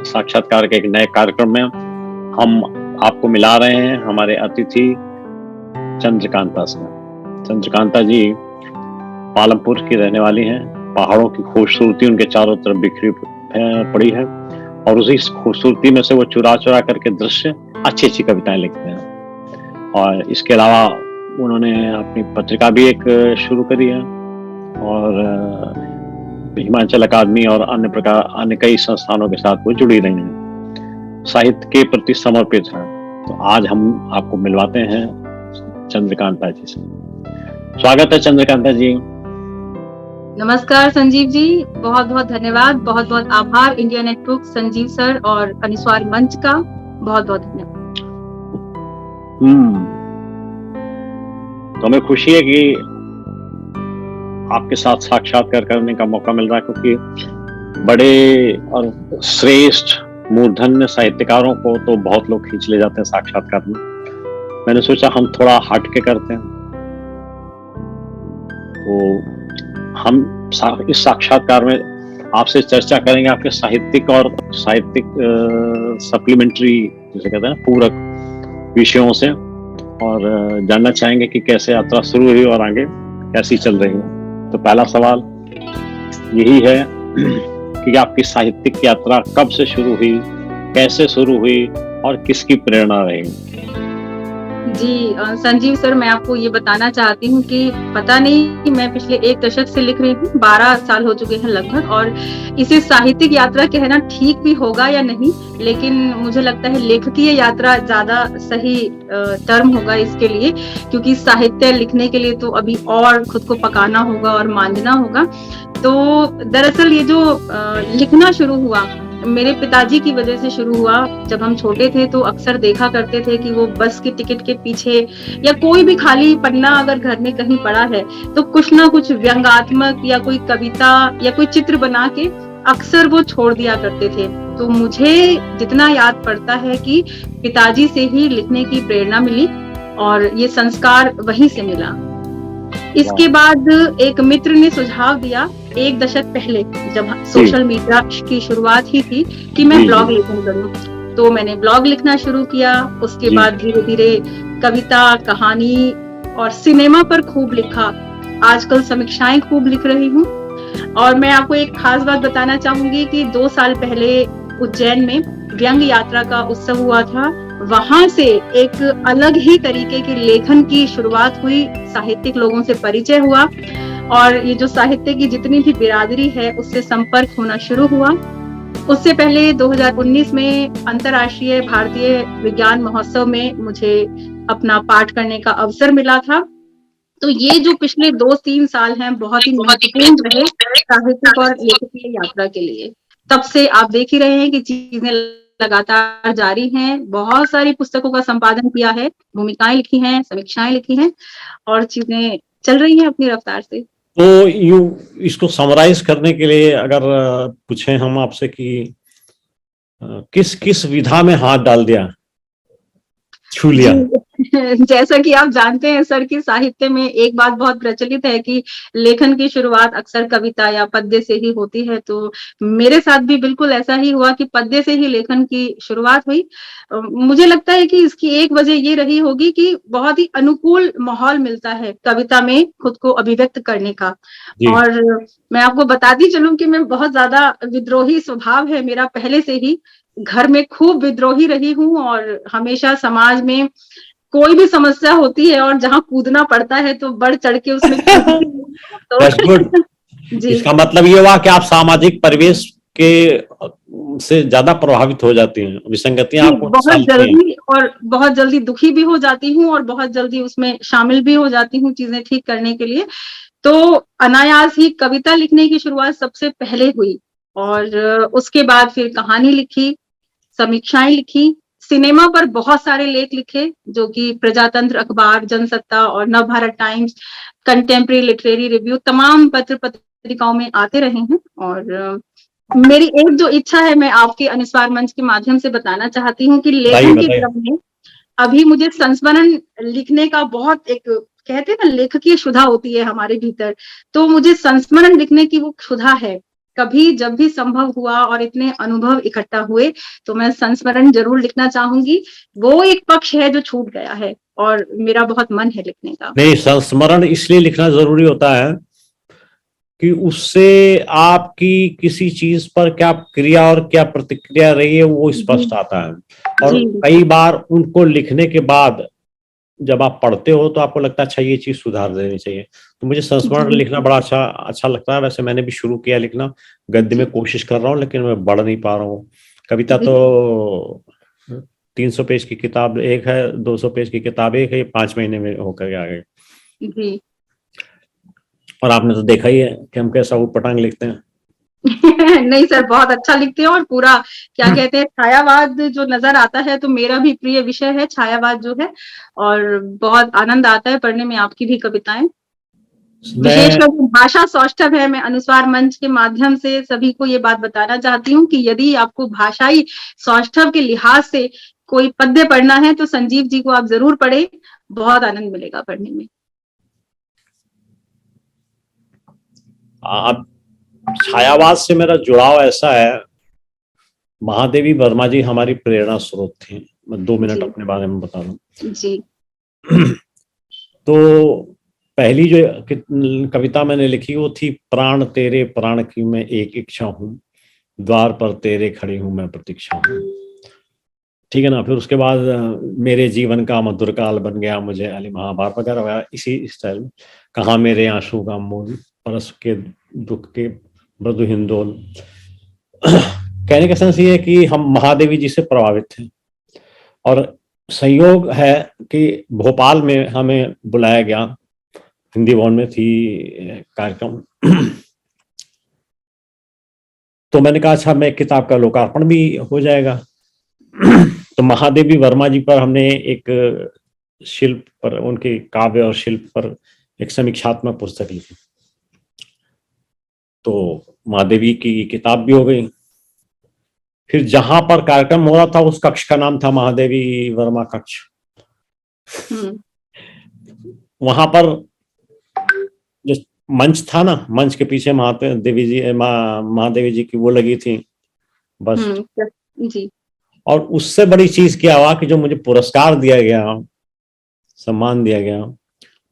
साक्षात्कार के एक नए कार्यक्रम में हम आपको मिला रहे हैं हमारे अतिथि चंद्रकांता से। चंद्रकांता जी पालमपुर की रहने वाली हैं। पहाड़ों की खूबसूरती उनके चारों तरफ बिखरी पड़ी है और उसी खूबसूरती में से वो चुरा चुरा करके दृश्य अच्छी अच्छी कविताएं लिखते हैं। और इसके अलावा उन्होंने अपनी पत्रिका भी एक शुरू करी है और हिमाचल अकादमी और अन्य कई संस्थानों के साथ वो जुड़ी रही हैं, साहित्य के प्रति समर्पित हैं। तो आज हम आपको मिलवाते हैं चंद्रकांता जी से। स्वागत है चंद्रकांता जी। नमस्कार संजीव जी, बहुत बहुत धन्यवाद, बहुत बहुत आभार इंडिया नेटवर्क, संजीव सर और अनुस्वार मंच का बहुत बहुत धन्यवाद। तो हमें खुशी है कि आपके साथ साक्षात्कार करने का मौका मिल रहा है, क्योंकि बड़े और श्रेष्ठ मूर्धन्य साहित्यकारों को तो बहुत लोग खींच ले जाते हैं साक्षात्कार में। मैंने सोचा हम थोड़ा हट के करते हैं। तो हम इस साक्षात्कार में आपसे चर्चा करेंगे आपके साहित्यिक सप्लीमेंट्री जिसे कहते हैं ना, पूरक विषयों से, और जानना चाहेंगे कि कैसे यात्रा शुरू हुई और आगे कैसी चल रही है। तो पहला सवाल यही है कि आपकी साहित्यिक यात्रा कब से शुरू हुई, कैसे शुरू हुई और किसकी प्रेरणा रही? जी संजीव सर, मैं आपको ये बताना चाहती हूँ कि पता नहीं, मैं पिछले एक दशक से लिख रही हूँ, 12 साल हो चुके हैं लगभग, और इसे साहित्यिक यात्रा कहना ठीक भी होगा या नहीं, लेकिन मुझे लगता है लेखकीय यात्रा ज्यादा सही टर्म होगा इसके लिए, क्योंकि साहित्य लिखने के लिए तो अभी और खुद को पकाना होगा और मांझना होगा। तो दरअसल ये जो लिखना शुरू हुआ मेरे पिताजी की वजह से शुरू हुआ। जब हम छोटे थे तो अक्सर देखा करते थे कि वो बस की टिकट के पीछे या कोई भी खाली पन्ना अगर घर में कहीं पड़ा है तो कुछ ना कुछ व्यंग्यात्मक या कोई कविता या कोई चित्र बना के अक्सर वो छोड़ दिया करते थे। तो मुझे जितना याद पड़ता है कि पिताजी से ही लिखने की प्रेरणा मिली और ये संस्कार वहीं से मिला। इसके बाद एक मित्र ने सुझाव दिया एक दशक पहले, जब सोशल मीडिया की शुरुआत ही थी, कि मैं ब्लॉग लेखन करूं। तो मैंने ब्लॉग लिखना शुरू किया। उसके बाद धीरे धीरे कविता, कहानी और सिनेमा पर खूब लिखा। आजकल समीक्षाएं खूब लिख रही हूँ। और मैं आपको एक खास बात बताना चाहूंगी कि 2 साल पहले उज्जैन में व्यंग्य यात्रा का उत्सव हुआ था। वहां से एक अलग ही तरीके की लेखन की शुरुआत हुई, साहित्यिक लोगों से परिचय हुआ और ये जो साहित्य की जितनी भी बिरादरी है उससे संपर्क होना शुरू हुआ। उससे पहले 2019 में अंतर्राष्ट्रीय भारतीय विज्ञान महोत्सव में मुझे अपना पाठ करने का अवसर मिला था। तो ये जो पिछले 2-3 साल हैं बहुत ही महत्वपूर्ण रहे साहित्यिक और लेखकीय यात्रा के लिए। तब से आप देख ही रहे हैं कि चीजें लगातार जारी हैं। बहुत सारी पुस्तकों का संपादन किया है, भूमिकाएं लिखी हैं, समीक्षाएं लिखी हैं और चीजें चल रही हैं अपनी रफ्तार से। तो इसको समराइज करने के लिए अगर पूछें हम आपसे कि किस किस विधा में हाथ डाल दिया, छू लिया? जैसा कि आप जानते हैं सर कि साहित्य में एक बात बहुत प्रचलित है कि लेखन की शुरुआत अक्सर कविता या पद्य से ही होती है। तो मेरे साथ भी बिल्कुल ऐसा ही हुआ कि पद्य से ही लेखन की शुरुआत हुई। मुझे लगता है कि इसकी एक वजह ये रही होगी कि बहुत ही अनुकूल माहौल मिलता है कविता में खुद को अभिव्यक्त करने का। और मैं आपको बताती चलूं कि मैं बहुत ज्यादा विद्रोही स्वभाव है मेरा पहले से ही। घर में खूब विद्रोही रही हूँ और हमेशा समाज में कोई भी समस्या होती है और जहाँ कूदना पड़ता है तो बढ़ चढ़ के उसमें तो जी। इसका मतलब ये हुआ कि आप सामाजिक परिवेश के से ज्यादा प्रभावित हो जाती हैं, विसंगतियां आपको बहुत जल्दी, और बहुत जल्दी दुखी भी हो जाती हूँ और बहुत जल्दी उसमें शामिल भी हो जाती हूँ चीजें ठीक करने के लिए। तो अनायास ही कविता लिखने की शुरुआत सबसे पहले हुई और उसके बाद फिर कहानी लिखी, समीक्षाएं लिखी, सिनेमा पर बहुत सारे लेख लिखे जो कि प्रजातंत्र अखबार, जनसत्ता और Navbharat times, contemporary literary review, तमाम पत्र पत्रिकाओं में आते रहे हैं। और मेरी एक जो इच्छा है मैं आपके अनुस्वार मंच के माध्यम से बताना चाहती हूँ कि लेखन के क्रम में अभी मुझे संस्मरण लिखने का बहुत, एक कहते हैं ना लेखकीय क्षुधा होती है हमारे भीतर, तो मुझे संस्मरण लिखने की वो क्षुधा है। कभी जब भी संभव हुआ और इतने अनुभव इकट्ठा हुए तो मैं संस्मरण जरूर लिखना चाहूंगी। वो एक पक्ष है जो छूट गया है और मेरा बहुत मन है लिखने का। नहीं, संस्मरण इसलिए लिखना जरूरी होता है कि उससे आपकी किसी चीज पर क्या क्रिया और क्या प्रतिक्रिया रही है वो जी स्पष्ट आता है। और जी कई बार उनको लिखने के बाद जब आप पढ़ते हो तो आपको लगता है अच्छा ये चीज सुधार देनी चाहिए। तो मुझे संस्मरण जी लिखना बड़ा अच्छा अच्छा लगता है। वैसे मैंने भी शुरू किया लिखना, गद्य में जी कोशिश कर रहा हूँ लेकिन मैं बढ़ नहीं पा रहा हूँ। कविता जी तो 300 पेज की किताब एक है, 200 पेज की किताब एक है, 5 महीने में होकर आ गए। जी और आपने तो देखा ही है कि हम कैसा ऊटपटांग लिखते हैं। नहीं सर, बहुत अच्छा लिखते हैं और पूरा क्या कहते हैं छायावाद जो नजर आता है तो मेरा भी प्रिय विषय है छायावाद जो है। और बहुत आनंद आता है पढ़ने में आपकी भी कविताएं। मैं विशेषकर जो भाषा सौष्ठव है, मैं अनुस्वार मंच के माध्यम से सभी को ये बात बताना चाहती हूँ कि यदि आपको भाषाई सौष्ठव के लिहाज से कोई पद्य पढ़ना है तो संजीव जी को आप जरूर पढ़े, बहुत आनंद मिलेगा पढ़ने में। आप छायावाद से मेरा जुड़ाव ऐसा है, महादेवी वर्मा जी हमारी प्रेरणा स्रोत थी। मैं 2 मिनट जी अपने बारे में बता दूं। जी तो पहली जो कविता मैंने लिखी वो थी, प्राण तेरे प्राण की मैं एक इच्छा हूँ, द्वार पर तेरे खड़ी हूँ मैं प्रतीक्षा हूँ। ठीक है ना। फिर उसके बाद मेरे जीवन का मधुर काल बन गया मुझे अली महाभारत वगैरह वगैरह इसी स्टाइल में। कहाँ मेरे आंसू का मोल, परस के दुख के मृदु हिंदोल। कहने का सेंस ये है कि हम महादेवी जी से प्रभावित थे और संयोग है कि भोपाल में हमें बुलाया गया, हिंदी भवन में थी कार्यक्रम। तो मैंने कहा अच्छा मैं किताब का लोकार्पण भी हो जाएगा। तो महादेवी वर्मा जी पर हमने एक शिल्प पर, उनके काव्य और शिल्प पर एक समीक्षात्मक पुस्तक लिखी। तो महादेवी की किताब भी हो गई। फिर जहां पर कार्यक्रम हो रहा था उस कक्ष का नाम था महादेवी वर्मा कक्ष। हम्म वहां पर जो मंच था ना, मंच के पीछे महादेवी जी महादेवी जी की वो लगी थी बस। जी और उससे बड़ी चीज क्या हुआ कि जो मुझे पुरस्कार दिया गया, सम्मान दिया गया,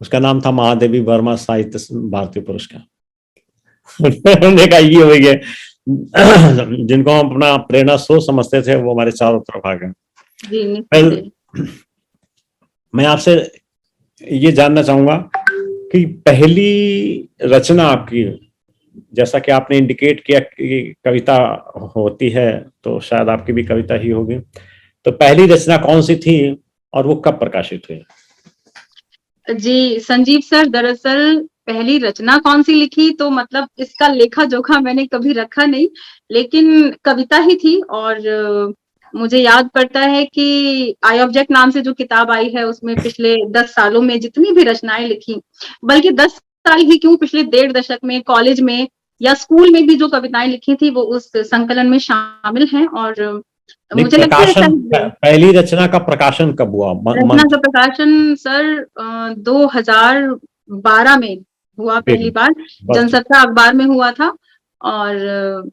उसका नाम था महादेवी वर्मा साहित्य भारतीय पुरस्कार। उन्होंने कहा ये हो गया, जिनको हम अपना प्रेरणा स्रोत समझते थे वो हमारे चारों तरफ आ गए। जी निस्संदेह। मैं आपसे ये जानना चाहूंगा कि पहली रचना आपकी, जैसा कि आपने इंडिकेट किया कि कविता होती है तो शायद आपकी भी कविता ही होगी, तो पहली रचना कौन सी थी और वो कब प्रकाशित हुई? जी संजीव सर, दरअसल पहली रचना कौन सी लिखी तो मतलब इसका लेखा जोखा मैंने कभी रखा नहीं, लेकिन कविता ही थी। और मुझे याद पड़ता है कि आई ऑब्जेक्ट नाम से जो किताब आई है उसमें पिछले 10 सालों में जितनी भी रचनाएं लिखी, बल्कि 10 साल ही क्यों, पिछले 1.5 दशक में कॉलेज में या स्कूल में भी जो कविताएं लिखी थी वो उस संकलन में शामिल हैं। और नहीं, मुझे लगता है प्रकाशन शायद पहली रचना का प्रकाशन कब हुआ रचना मंथ? का प्रकाशन सर 2012 में हुआ पहली बार, बस ठीक। जनसत्ता अखबार में हुआ था। और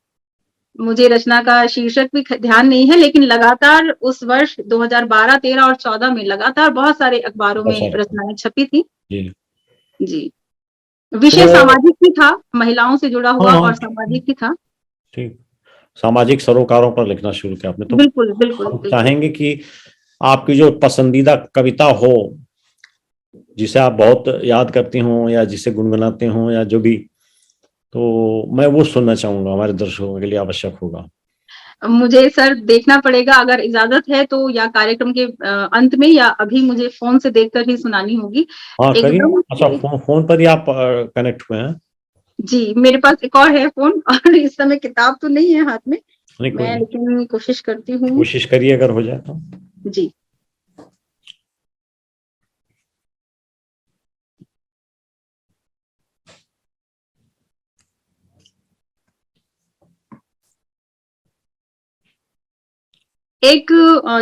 मुझे रचना का शीर्षक भी ध्यान नहीं है, लेकिन लगातार उस वर्ष 2012, 13 और 14 में लगातार बहुत सारे अखबारों बस में रचनाएं छपी थी। जी। जी, विषय तो सामाजिक ही था, महिलाओं से जुड़ा हुआ हाँ और सामाजिक ही था। ठीक, सामाजिक सरोकारों पर लिखना शुरू किया आपने तो। बिल्कुल बिल्कुल हम बिल्कुल। चाहेंगे कि आपकी जो पसंदीदा कविता हो, जिसे आप बहुत याद करती हो या जिसे गुनगुनाते हो या जो भी, तो मैं वो सुनना चाहूंगा, हमारे दर्शकों के लिए आवश्यक होगा। मुझे सर देखना पड़ेगा, अगर इजाजत है तो या कार्यक्रम के अंत में या अभी मुझे फोन से देखकर ही सुनानी होगी हाँ करिए। एकदम अच्छा से। फोन पर ही आप कनेक्ट हुए हैं? जी, मेरे पास एक और है फोन और इस समय किताब तो नहीं है हाथ में, नहीं कोई मैं नहीं, लेकिन कोशिश करती हूँ। कोशिश करिए अगर हो जाए तो। जी, एक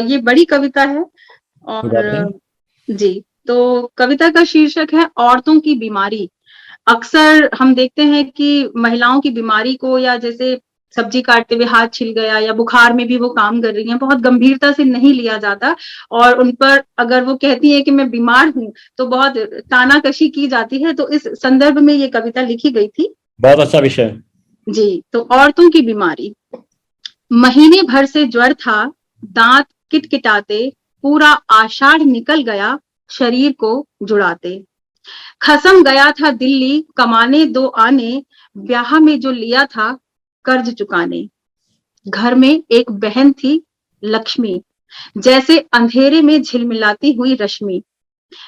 ये बड़ी कविता है। कोई और बात नहीं। जी, तो कविता का शीर्षक है औरतों की बीमारी। अक्सर हम देखते हैं कि महिलाओं की बीमारी को, या जैसे सब्जी काटते हुए हाथ छिल गया या बुखार में भी वो काम कर रही हैं, बहुत गंभीरता से नहीं लिया जाता, और उन पर अगर वो कहती है कि मैं बीमार हूँ तो बहुत तानाकशी की जाती है। तो इस संदर्भ में ये कविता लिखी गई थी। बहुत अच्छा विषय। जी, तो औरतों की बीमारी। महीने भर से ज्वर था, दांत किटकिटाते, पूरा आषाढ़ निकल गया शरीर को जुड़ाते। खसम गया था दिल्ली कमाने 2 आने, ब्याह में जो लिया था कर्ज चुकाने। घर में एक बहन थी लक्ष्मी, जैसे अंधेरे में झिलमिलाती हुई रश्मि।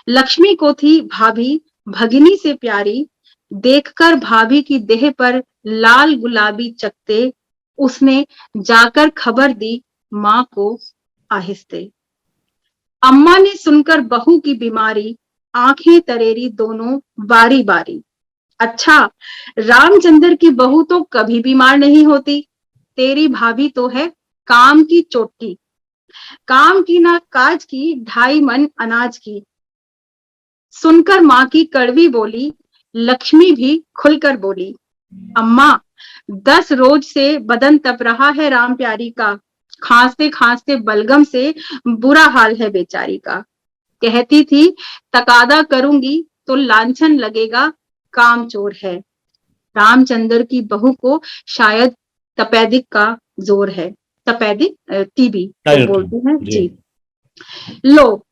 लक्ष्मी को थी भाभी भगिनी से प्यारी, देखकर भाभी की देह पर लाल गुलाबी चकते, उसने जाकर खबर दी माँ को आहिस्ते। अम्मा ने सुनकर बहू की बीमारी, आंखें तरेरी दोनों बारी बारी। अच्छा, रामचंद्र की बहू तो कभी बीमार नहीं होती, तेरी भाभी तो है काम की चोटी, काम की ना काज की, 2.5 मन अनाज की। सुनकर माँ की कड़वी बोली, लक्ष्मी भी खुलकर बोली, अम्मा 10 रोज से बदन तप रहा है राम प्यारी का, खांसते खांसते बलगम से बुरा हाल है बेचारी का। कहती थी तकादा करूंगी तो लांछन लगेगा, काम चोर है। रामचंद्र की बहू को शायद तपेदिक का जोर है, तपेदिक टीबी तो बोलते हैं जी। लो,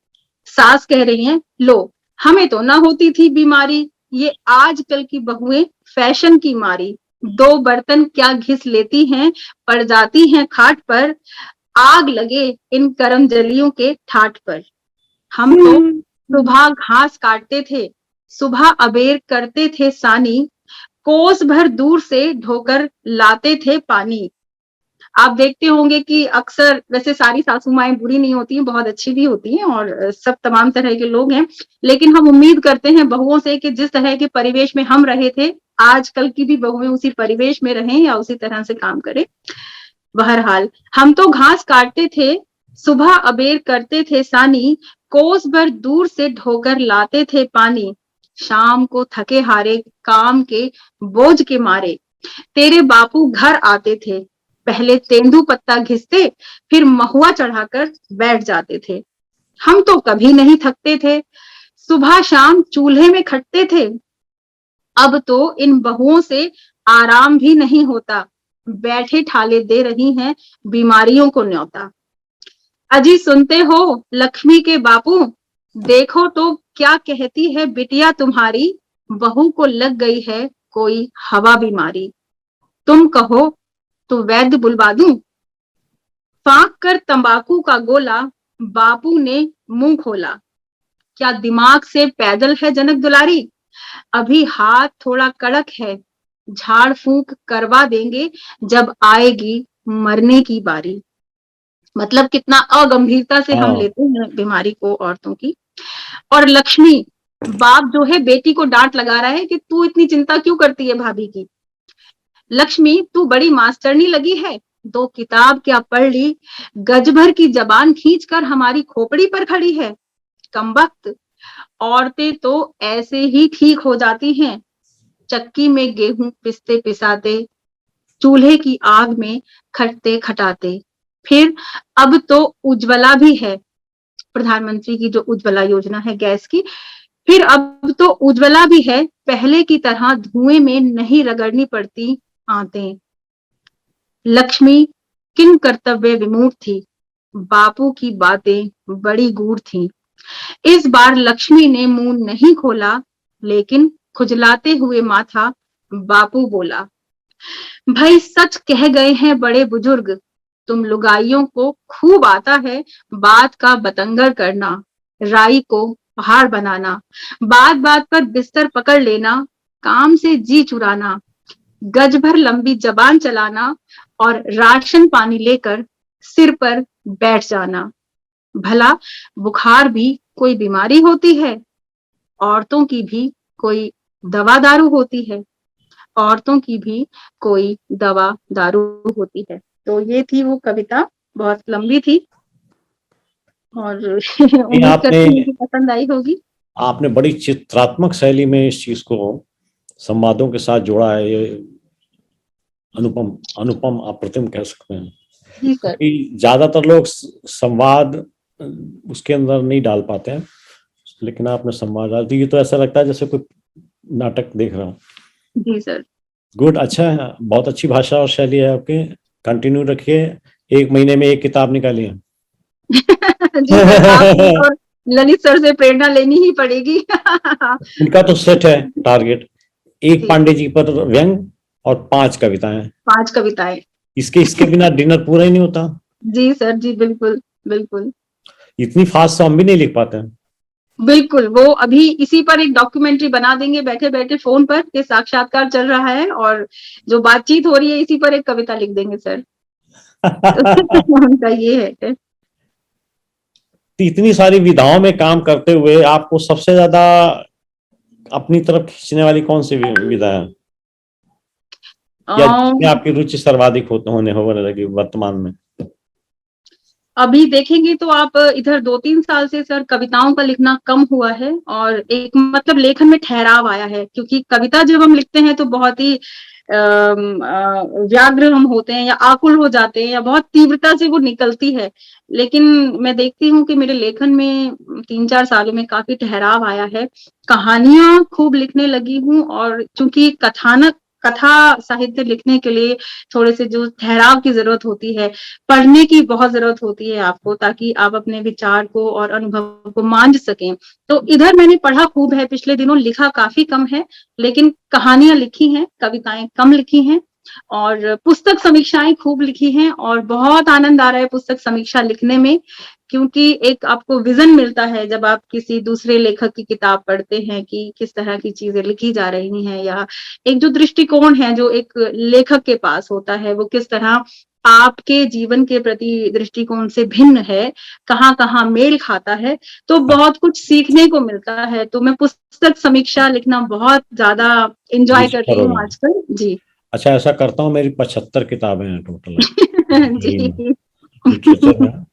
सास कह रही हैं, लो हमें तो ना होती थी बीमारी, ये आजकल की बहुएं फैशन की मारी। 2 बर्तन क्या घिस लेती हैं, पड़ जाती हैं खाट पर, आग लगे इन करमजलियों के ठाट पर। हम तो सुबह घास काटते थे, सुबह अबेर करते थे सानी, कोस भर दूर से ढोकर लाते थे पानी। आप देखते होंगे कि अक्सर, वैसे सारी सासू माएं बुरी नहीं होती हैं, बहुत अच्छी भी होती हैं, और सब तमाम तरह के लोग हैं, लेकिन हम उम्मीद करते हैं बहुओं से कि जिस तरह के परिवेश में हम रहे थे, आजकल की भी बहुएं उसी परिवेश में रहें या उसी तरह से काम करें। बहरहाल, हम तो घास काटते थे, सुबह अबेर करते थे सानी, कोस भर दूर से ढोकर लाते थे पानी। शाम को थके हारे काम के बोझ के मारे, तेरे बापू घर आते थे, पहले तेंदू पत्ता घिसते, फिर महुआ चढ़ाकर बैठ जाते थे। हम तो कभी नहीं थकते थे, सुबह शाम चूल्हे में खटते थे। अब तो इन बहुओं से आराम भी नहीं होता, बैठे ठाले दे रही हैं बीमारियों को न्योता। अजी सुनते हो लक्ष्मी के बापू, देखो तो क्या कहती है बिटिया तुम्हारी, बहू को लग गई है कोई हवा बीमारी। तुम कहो तो वैद्य बुलवा दूं, फांक कर तंबाकू का गोला, बापू ने मुंह खोला। क्या दिमाग से पैदल है जनक दुलारी, अभी हाथ थोड़ा कड़क है, झाड़ फूंक करवा देंगे जब आएगी मरने की बारी। मतलब कितना अगंभीरता से हम लेते हैं बीमारी को औरतों की। और लक्ष्मी, बाप जो है बेटी को डांट लगा रहा है कि तू इतनी चिंता क्यों करती है भाभी की। लक्ष्मी, तू बड़ी मास्टरनी लगी है, 2 किताब क्या पढ़ ली, गज भर की जबान खींचकर हमारी खोपड़ी पर खड़ी है। कमबख्त, औरतें तो ऐसे ही ठीक हो जाती हैं, चक्की में गेहूं पिसते पिसाते, चूल्हे की आग में खटते खटाते। फिर अब तो उज्ज्वला भी है, प्रधानमंत्री की जो उज्ज्वला योजना है गैस की, फिर अब तो उज्ज्वला भी है, पहले की तरह धुएं में नहीं रगड़नी पड़ती आंतें। लक्ष्मी किन कर्तव्य विमूढ़ थी, बापू की बातें बड़ी गूढ़ थी। इस बार लक्ष्मी ने मुंह नहीं खोला, लेकिन खुजलाते हुए माथा बापू बोला, भाई सच कह गए हैं बड़े बुजुर्ग, तुम लुगाइयों को खूब आता है बात का बतंगर करना, राई को पहाड़ बनाना, बात बात पर बिस्तर पकड़ लेना, काम से जी चुराना, गज भर लंबी जबान चलाना, और राशन पानी लेकर सिर पर बैठ जाना। भला बुखार भी कोई बीमारी होती है, औरतों की भी कोई दवा दारू होती है, औरतों की भी कोई दवा दारू होती है। तो ये थी वो कविता, बहुत लंबी थी और उम्मीद करती हूँ कि पसंद आई होगी। आपने बड़ी चित्रात्मक शैली में इस चीज को संवादों के साथ जोड़ा है। ये अनुपम अनुपम अप्रतिम कह सकते हैं, जी सर। क्योंकि ज्यादातर लोग संवाद उसके अंदर नहीं डाल पाते हैं, लेकिन आपने संवाद डाल दिया, तो ऐसा लगता है जैसे कोई नाटक देख रहा हूँ। जी सर। गुड, अच्छा है, बहुत अच्छी भाषा और शैली है आपकी, कंटिन्यू रखिए। 1 महीने में 1 किताब निकालिए। जी सर, आपको और ललित सर से प्रेरणा लेनी ही पड़ेगी। उनका तो सेट है टारगेट, एक जी पांडे जी पर व्यंग और 5 कविताएं। 5 कविताएं। इसके बिना डिनर पूरा ही नहीं होता। जी सर, जी बिल्कुल बिल्कुल इतनी फास्ट तो हम भी नहीं लिख पाते हैं। बिल्कुल। वो अभी इसी पर एक डॉक्यूमेंट्री बना देंगे बैठे बैठे फोन पर, ये साक्षात्कार चल रहा है और जो बातचीत हो रही है इसी पर एक कविता लिख देंगे सर। तो उनका ये है। इतनी सारी विधाओं में काम करते हुए आपको सबसे ज्यादा अपनी तरफ खींचने वाली कौन सी विधा है, या जिसमें अम, आपकी रुचि सर्वाधिक होने लगी वर्तमान में? अभी देखेंगे तो आप इधर 2-3 साल से सर कविताओं का लिखना कम हुआ है और एक मतलब लेखन में ठहराव आया है, क्योंकि कविता जब हम लिखते हैं तो बहुत ही व्याग्र हम होते हैं या आकुल हो जाते हैं या बहुत तीव्रता से वो निकलती है। लेकिन मैं देखती हूँ कि मेरे लेखन में 3-4 सालों में काफी ठहराव आया है। कहानियां खूब लिखने लगी हूँ और चूंकि कथा साहित्य लिखने के लिए थोड़े से जो ठहराव की जरूरत होती है, पढ़ने की बहुत जरूरत होती है आपको, ताकि आप अपने विचार को और अनुभव को मांझ सकें। तो इधर मैंने पढ़ा खूब है पिछले दिनों, लिखा काफी कम है, लेकिन कहानियां लिखी हैं, कविताएं कम लिखी हैं और पुस्तक समीक्षाएं खूब लिखी हैं और बहुत आनंद आ रहा है पुस्तक समीक्षा लिखने में, क्योंकि एक आपको विजन मिलता है जब आप किसी दूसरे लेखक की किताब पढ़ते हैं कि किस तरह की चीजें लिखी जा रही हैं, या एक जो दृष्टिकोण है जो एक लेखक के पास होता है वो किस तरह आपके जीवन के प्रति दृष्टिकोण से भिन्न है, कहाँ कहाँ मेल खाता है, तो बहुत कुछ सीखने को मिलता है। तो मैं पुस्तक समीक्षा लिखना बहुत ज्यादा एंजॉय करती हूँ करोगे? आजकल। जी। अच्छा, ऐसा करता हूँ, मेरी 75 किताबें हैं टोटल जी। लिटरेचर में।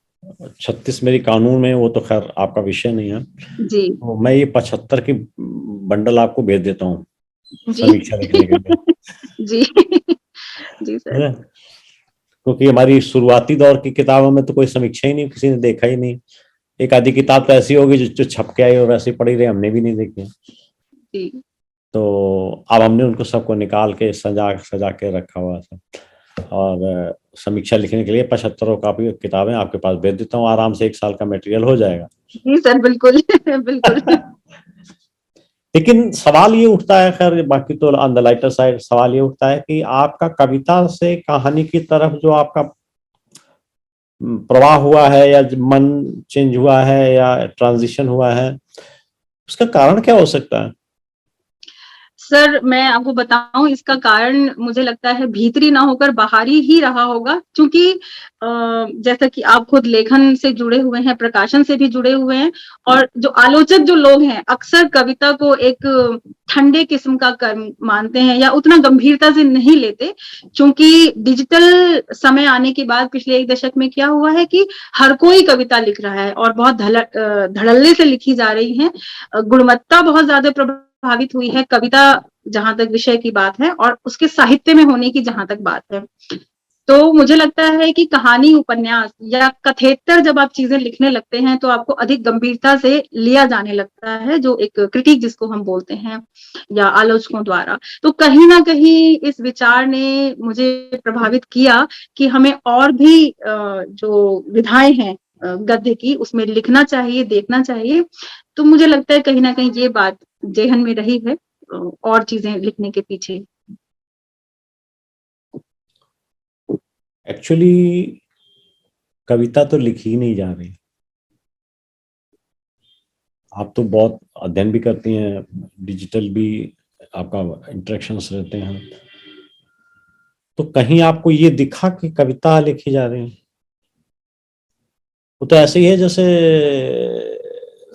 36 मेरी कानून में, वो तो खैर आपका विषय नहीं है। जी। तो मैं ये 75 की बंडल आपको भेज देता हूँ जी। समीक्षा लिखने के लिए, जी। जी है सर। ना? क्योंकि हमारी शुरुआती दौर की किताबों में तो कोई समीक्षा ही नहीं, किसी ने देखा ही नहीं। एक आधी किताब तो ऐसी होगी जो छप के आई और वैसे पड़ी रही, हमने भी नहीं देखी। जी। तो अब हमने उनको सबको निकाल के सजा सजा के रखा हुआ था, और समीक्षा लिखने के लिए 75 कापी किताबें आपके पास भेज देता हूँ, आराम से 1 साल का मटेरियल हो जाएगा। जी सर, बिल्कुल। बिल्कुल। लेकिन सवाल ये उठता है, खैर बाकी तो ऑन द लाइटर साइड सवाल ये उठता है कि आपका कविता से कहानी की तरफ जो आपका प्रवाह हुआ है, या मन चेंज हुआ है, या ट्रांजिशन हुआ है, उसका कारण क्या हो सकता है? सर मैं आपको बताऊं, इसका कारण मुझे लगता है भीतरी ना होकर बाहरी ही रहा होगा, क्योंकि जैसा कि आप खुद लेखन से जुड़े हुए हैं, प्रकाशन से भी जुड़े हुए हैं, और जो आलोचक जो लोग हैं अक्सर कविता को एक ठंडे किस्म का कर्म मानते हैं या उतना गंभीरता से नहीं लेते, क्योंकि डिजिटल समय आने के बाद पिछले 1 दशक में क्या हुआ है कि हर कोई कविता लिख रहा है और बहुत धड़ल्ले से लिखी जा रही है, गुणवत्ता बहुत ज्यादा प्रभावित हुई है, कविता जहां तक विषय की बात है और उसके साहित्य में होने की जहां तक बात है। तो मुझे लगता है कि कहानी, उपन्यास या कथेतर जब आप चीजें लिखने लगते हैं तो आपको अधिक गंभीरता से लिया जाने लगता है, जो एक क्रिटिक जिसको हम बोलते हैं या आलोचकों द्वारा। तो कहीं ना कहीं इस विचार ने मुझे प्रभावित किया कि हमें और भी जो विधाएं हैं गद्य की, उसमें लिखना चाहिए, देखना चाहिए। तो मुझे लगता है कहीं ना कहीं ये बात जेहन में रही है और चीजें लिखने के पीछे। एक्चुअली कविता तो लिखी ही नहीं जा रही। आप तो बहुत अध्ययन भी करती हैं, डिजिटल भी आपका इंटरेक्शंस रहते हैं, तो कहीं आपको ये दिखा कि कविता लिखी जा रही है? वो तो ऐसे ही है जैसे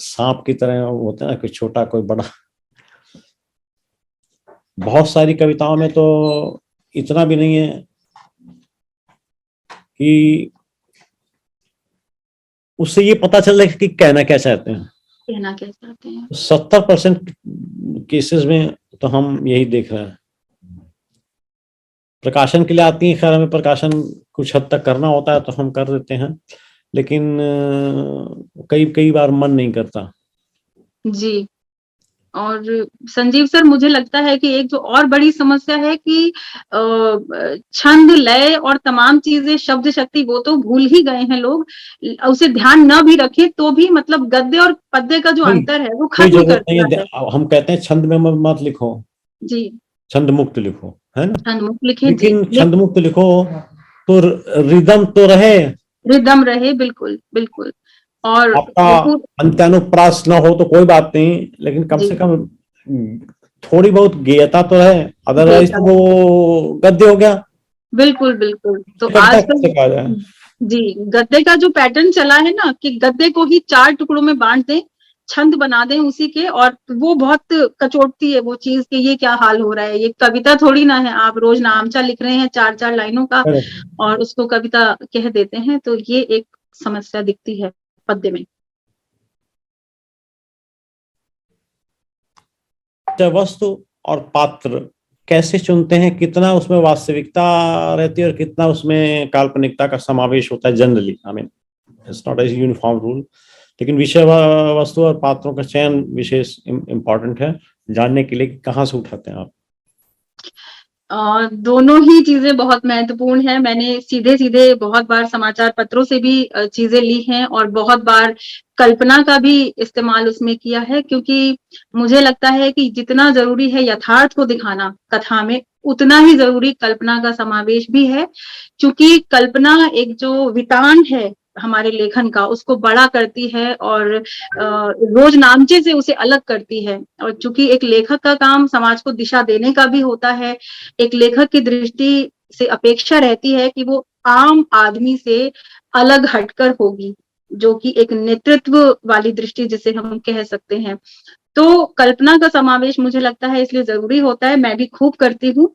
सांप की तरह होता है ना, कोई छोटा कोई बड़ा। बहुत सारी कविताओं में तो इतना भी नहीं है कि उससे ये पता चल रहा है कि कहना क्या चाहते हैं। कहना क्या चाहते हैं। 70% केसेस में तो हम यही देख रहे हैं। प्रकाशन के लिए आती हैं, खैर हमें प्रकाशन कुछ हद तक करना होता है तो हम कर देते हैं, लेकिन कई कई बार मन नहीं करता। जी। और संजीव सर, मुझे लगता है कि एक जो और बड़ी समस्या है कि छंद, लय और तमाम चीजें, शब्द शक्ति, वो तो भूल ही गए हैं लोग। उसे ध्यान न भी रखे तो भी मतलब गद्य और पद्य का जो अंतर है वो कोई खत्म कर जरूरत नहीं दिया है। है, हम कहते हैं छंद में मत लिखो, जी। छंद मुक्त लिखो, है ना। छंद मुक्त लिखे जी, लेकिन छंद मुक्त लिखो तो रिदम तो रहे, रिदम रहे, बिल्कुल बिल्कुल। और आपका देखो अंत्यानुप्रास ना हो तो कोई बात नहीं, लेकिन कम जी, से कम थोड़ी बहुत गेयता तो है, अदरवाइज बेटा, तो वो गद्य हो गया। बिल्कुल बिल्कुल। तो गद्दा आजकल कैसे कहा जाए। जी, गद्दे का जो पैटर्न चला है ना कि गद्दे को ही 4 टुकड़ों में बांट दें, छंद बना दें उसी के, और वो बहुत कचोटती है वो चीज कि ये क्या हाल हो रहा है, ये कविता थोड़ी ना है। आप रोज नामचा लिख रहे हैं 4-4 लाइनों का और उसको कविता कह देते हैं, तो ये एक समस्या दिखती है पद्य में। वस्तु और पात्र कैसे चुनते हैं, कितना उसमें वास्तविकता रहती है और कितना उसमें काल्पनिकता का समावेश होता है, generally I mean it's not a uniform rule, लेकिन विषय वस्तु और पात्रों का चयन विशेष इम्पोर्टेंट है जानने के लिए कि कहाँ से उठाते हैं आप। दोनों ही चीजें बहुत महत्वपूर्ण है। मैंने सीधे सीधे बहुत बार समाचार पत्रों से भी चीजें ली हैं और बहुत बार कल्पना का भी इस्तेमाल उसमें किया है, क्योंकि मुझे लगता है कि जितना जरूरी है यथार्थ को दिखाना कथा में, उतना ही जरूरी कल्पना का समावेश भी है। क्योंकि कल्पना एक जो वितान है हमारे लेखन का, उसको बड़ा करती है और रोज नामचे से उसे अलग करती है। और चूंकि एक लेखक का काम समाज को दिशा देने का भी होता है, एक लेखक की दृष्टि से अपेक्षा रहती है कि वो आम आदमी से अलग हटकर होगी, जो कि एक नेतृत्व वाली दृष्टि जिसे हम कह सकते हैं। तो कल्पना का समावेश मुझे लगता है इसलिए जरूरी होता है, मैं भी खूब करती हूँ,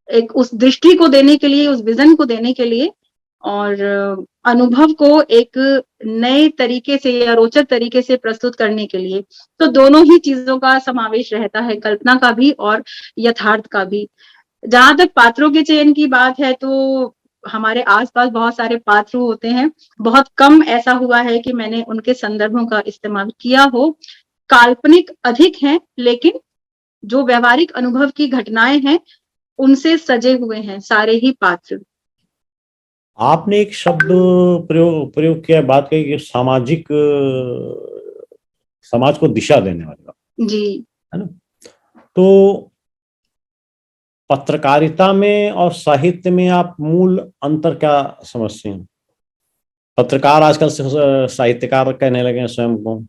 एक उस दृष्टि को देने के लिए, उस विजन को देने के लिए, और अनुभव को एक नए तरीके से या रोचक तरीके से प्रस्तुत करने के लिए। तो दोनों ही चीजों का समावेश रहता है, कल्पना का भी और यथार्थ का भी। जहां तक पात्रों के चयन की बात है, तो हमारे आसपास बहुत सारे पात्र होते हैं। बहुत कम ऐसा हुआ है कि मैंने उनके संदर्भों का इस्तेमाल किया हो। काल्पनिक अधिक हैं, लेकिन जो व्यावहारिक अनुभव की घटनाएं हैं उनसे सजे हुए हैं सारे ही पात्र। आपने एक शब्द प्रयोग किया, बात कही कि सामाजिक, समाज को दिशा देने वाली, जी, है ना। तो पत्रकारिता में और साहित्य में आप मूल अंतर क्या समझते हैं। पत्रकार आजकल साहित्यकार कहने लगे हैं स्वयं को,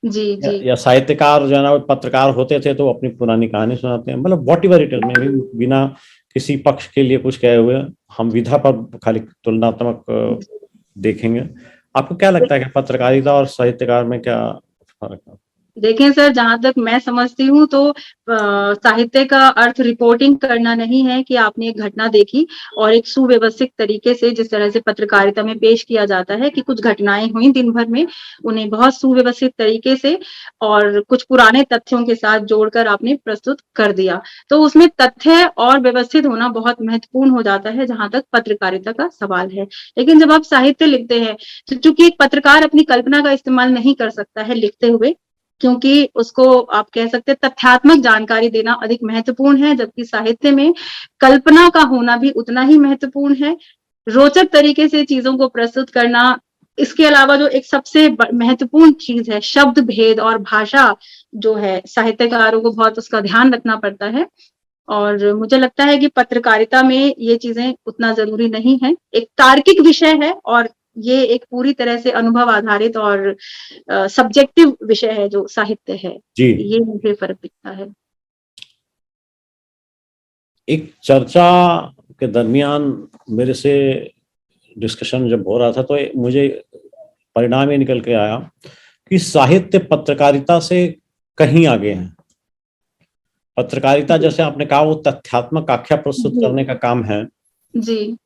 जी, जी, या साहित्यकार जो है ना, पत्रकार होते थे तो अपनी पुरानी कहानी सुनाते हैं, मतलब वॉट एवर इट इज, में भी बिना किसी पक्ष के लिए कुछ कहे हुए, हम विधा पर खाली तुलनात्मक देखेंगे। आपको क्या लगता है कि पत्रकारिता और साहित्यकार में क्या फर्क है। देखें सर, जहां तक मैं समझती हूँ तो साहित्य का अर्थ रिपोर्टिंग करना नहीं है कि आपने एक घटना देखी और एक सुव्यवस्थित तरीके से, जिस तरह से पत्रकारिता में पेश किया जाता है कि कुछ घटनाएं हुई दिन भर में, उन्हें बहुत सुव्यवस्थित तरीके से और कुछ पुराने तथ्यों के साथ जोड़कर आपने प्रस्तुत कर दिया। तो उसमें तथ्य और व्यवस्थित होना बहुत महत्वपूर्ण हो जाता है जहां तक पत्रकारिता का सवाल है। लेकिन जब आप साहित्य लिखते हैं तो चूंकि एक पत्रकार अपनी कल्पना का इस्तेमाल नहीं कर सकता है लिखते हुए, क्योंकि उसको आप कह सकते हैं तथ्यात्मक जानकारी देना अधिक महत्वपूर्ण है, जबकि साहित्य में कल्पना का होना भी उतना ही महत्वपूर्ण है, रोचक तरीके से चीजों को प्रस्तुत करना। इसके अलावा जो एक सबसे महत्वपूर्ण चीज है, शब्द भेद और भाषा जो है, साहित्यकारों को बहुत उसका ध्यान रखना पड़ता है। और मुझे लगता है कि पत्रकारिता में ये चीजें उतना जरूरी नहीं है। एक तार्किक विषय है और ये एक पूरी तरह से अनुभव आधारित और सब्जेक्टिव विषय है जो साहित्य है। जी, ये मुझे फर्क दिखता है। एक चर्चा के दरमियान मेरे से डिस्कशन जब हो रहा था तो मुझे परिणाम ये निकल के आया कि साहित्य पत्रकारिता से कहीं आगे है। पत्रकारिता जैसे आपने कहा वो तथ्यात्मक आख्या प्रस्तुत करने का काम है, जी,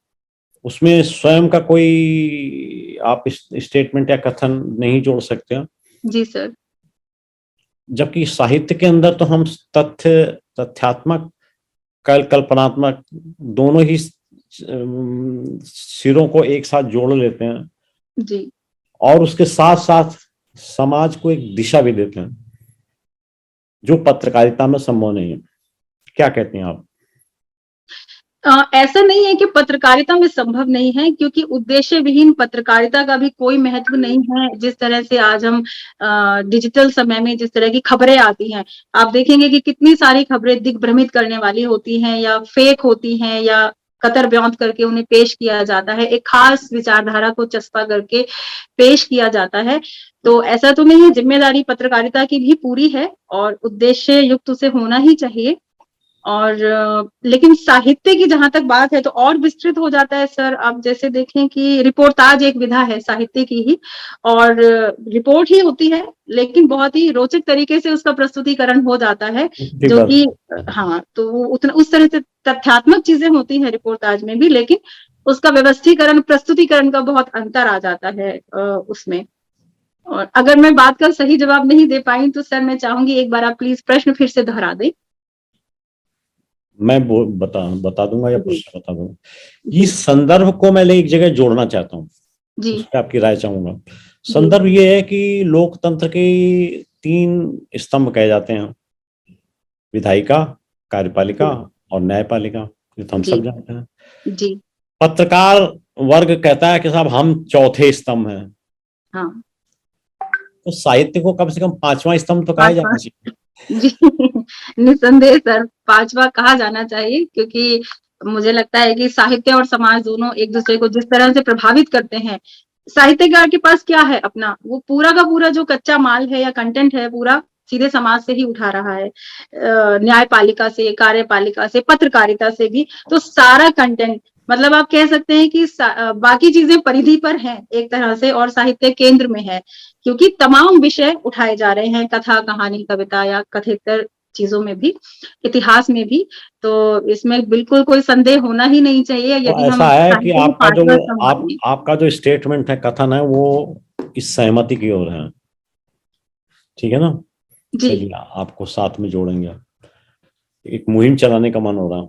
उसमें स्वयं का कोई आप स्टेटमेंट या कथन नहीं जोड़ सकते हैं। जी सर। जबकि साहित्य के अंदर तो हम तथ्य तथ्यात्मक कल्पनात्मक दोनों ही सिरों को एक साथ जोड़ लेते हैं जी। और उसके साथ साथ समाज को एक दिशा भी देते हैं, जो पत्रकारिता में संभव नहीं है। क्या कहते हैं आप? ऐसा नहीं है कि पत्रकारिता में संभव नहीं है, क्योंकि उद्देश्य विहीन पत्रकारिता का भी कोई महत्व नहीं है। जिस तरह से आज हम डिजिटल समय में जिस तरह की खबरें आती हैं, आप देखेंगे कि कितनी सारी खबरें दिग्भ्रमित करने वाली होती हैं या फेक होती हैं या कतर ब्योंत करके उन्हें पेश किया जाता है, एक खास विचारधारा को चस्पा करके पेश किया जाता है। तो ऐसा तो नहीं है, जिम्मेदारी पत्रकारिता की भी पूरी है और उद्देश्य युक्त उसे होना ही चाहिए। और लेकिन साहित्य की जहां तक बात है तो और विस्तृत हो जाता है सर। आप जैसे देखें कि रिपोर्टाज एक विधा है साहित्य की ही, और रिपोर्ट ही होती है, लेकिन बहुत ही रोचक तरीके से उसका प्रस्तुतिकरण हो जाता है, जो कि हाँ, तो वो उतना उस तरह से तथ्यात्मक चीजें होती हैं रिपोर्टाज में भी, लेकिन उसका व्यवस्थीकरण, प्रस्तुतिकरण का बहुत अंतर आ जाता है उसमें। और अगर मैं बात का सही जवाब नहीं दे पाई तो सर मैं चाहूंगी एक बार आप प्लीज प्रश्न फिर से दोहरा दें। मैं बता दूंगा या प्रश्न बता दूंगा। इस संदर्भ को मैं एक जगह जोड़ना चाहता हूँ, उस पर आपकी राय चाहूंगा। संदर्भ ये है कि लोकतंत्र के 3 स्तंभ कहे जाते हैं, विधायिका, कार्यपालिका और न्यायपालिका, ये तो हम सब जानते हैं। जी। पत्रकार वर्ग कहता है कि साहब हम चौथे स्तंभ हैं। हाँ। तो साहित्य को कम से कम 5वां स्तंभ तो कहा जाना चाहिए। जी निसंदेह सर 5वां कहा जाना चाहिए, क्योंकि मुझे लगता है कि साहित्य और समाज दोनों एक दूसरे को जिस तरह से प्रभावित करते हैं, साहित्यकार के पास क्या है अपना, वो पूरा का पूरा जो कच्चा माल है या कंटेंट है पूरा सीधे समाज से ही उठा रहा है, न्यायपालिका से, कार्यपालिका से, पत्रकारिता से भी। तो सारा कंटेंट, मतलब आप कह सकते हैं कि बाकी चीजें परिधि पर हैं एक तरह से और साहित्य केंद्र में है, क्योंकि तमाम विषय उठाए जा रहे हैं, कथा, कहानी, कविता या कथेतर चीजों में भी, इतिहास में भी। तो इसमें बिल्कुल कोई संदेह होना ही नहीं चाहिए तो यदि हम ऐसा है कि आपका जो स्टेटमेंट है, कथन है, वो इस सहमति की ओर है, ठीक है ना? चलिए आपको साथ में जोड़ेंगे, एक मुहिम चलाने का मन हो रहा।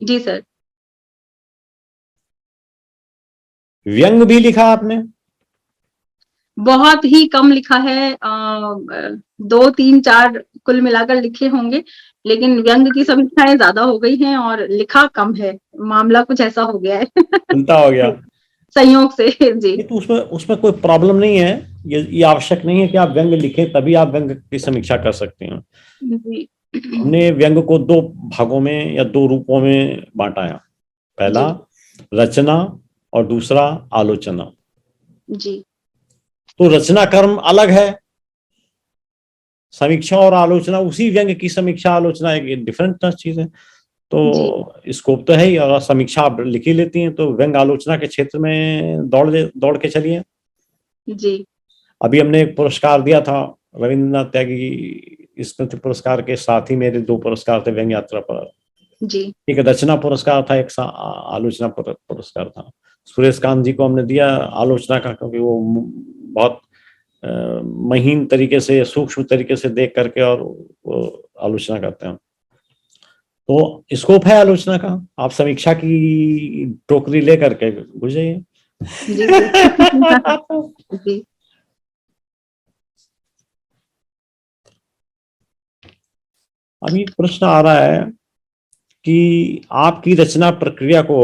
जी सर। व्यंग भी लिखा आपने? बहुत ही कम लिखा है, 2, 3, 4 कुल मिलाकर लिखे होंगे, लेकिन व्यंग की समीक्षाएं ज्यादा हो गई हैं और लिखा कम है। मामला कुछ ऐसा हो गया है उल्टा हो गया संयोग से। जी। तो उसमें कोई प्रॉब्लम नहीं है। ये आवश्यक नहीं है कि आप व्यंग लिखें तभी आप व्यंग की समीक्षा कर सकते हैं। जी। हमने व्यंग को 2 भागों में या 2 रूपों में बांटा है। पहला रचना और दूसरा आलोचना। जी। तो रचना कर्म अलग है, समीक्षा और आलोचना, उसी व्यंग की समीक्षा आलोचना एक डिफरेंट चीज है। तो स्कोप तो है ही, और समीक्षा आप लिख ही लेती हैं, तो व्यंग आलोचना के क्षेत्र में दौड़ के चलिए। जी। अभी हमने एक पुरस्कार दिया था, रविंद्रनाथ त्यागी स्मृति पुरस्कार के साथ ही मेरे 2 पुरस्कार थे व्यंग यात्रा पर। जी। एक रचना पुरस्कार था, एक आलोचना पुरस्कार था। सुरेश कांत जी को हमने दिया आलोचना का, क्योंकि वो बहुत महीन तरीके से, सूक्ष्म तरीके से देख करके और वो आलोचना करते हैं। तो स्कोप है आलोचना का, आप समीक्षा की टोकरी ले करके घुस जाइए। जी। जी। अभी प्रश्न आ रहा है कि आपकी रचना प्रक्रिया को